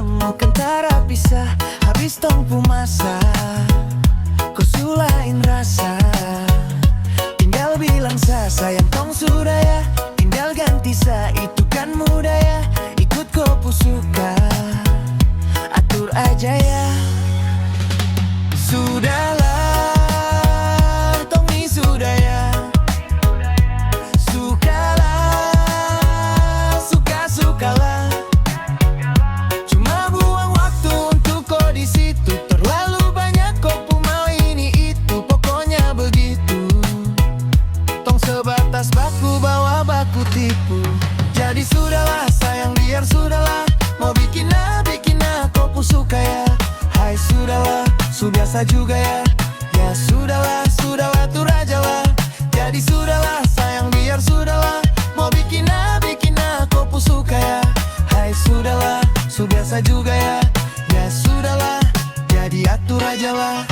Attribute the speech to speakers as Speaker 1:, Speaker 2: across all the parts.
Speaker 1: mau kentara pisah, habis tongpu masa kau sulain rasa. Tinggal bilang sayang tong sudah ya, tinggal ganti itu kan mudah ya. Ikut kau suka, atur aja ya. Sudahlah, tong ni sudah ya. Sukalah, suka-sukalah. Cuma buang waktu untuk kau di situ. Terlalu banyak kau pun mau ini itu. Pokoknya begitu. Tong sebatas baku bawa baku tipu. Jadi sudahlah sayang, biar sudahlah. Mau bikin kau pun suka ya. Hai sudahlah, sudah biasa juga ya. Ya sudahlah, sudahlah tuh raja lah. Jadi sudahlah sayang, biar sudahlah. Mau bikin kau pun suka ya. Hai sudahlah, sudah biasa juga ya. Ya sudahlah, jadi atur aja lah.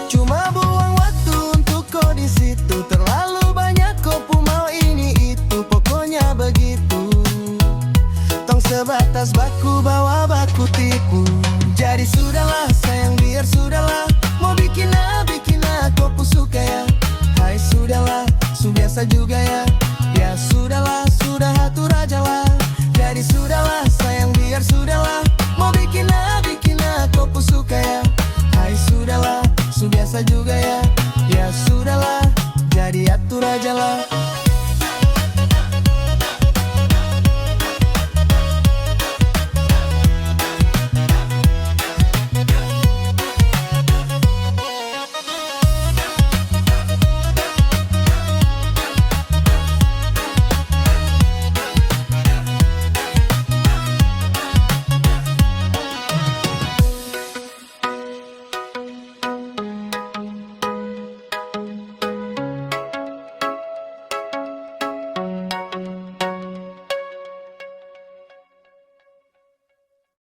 Speaker 1: Cuma buang waktu untuk kau di situ. Terlalu banyak kau pun mau ini itu. Pokoknya begitu. Tong sebatas baku bawa baku tipu. Jadi sudahlah sayang, biar sudahlah. Mau bikin kau pun suka ya. Hai sudahlah, sudah biasa juga ya. Ya sudahlah, sudah atur aja lah. Jadi sudahlah sayang, biar sudahlah. Mau bikin kau pun suka ya. Hai sudahlah, sudah biasa juga ya. Ya sudahlah, jadi atur aja lah.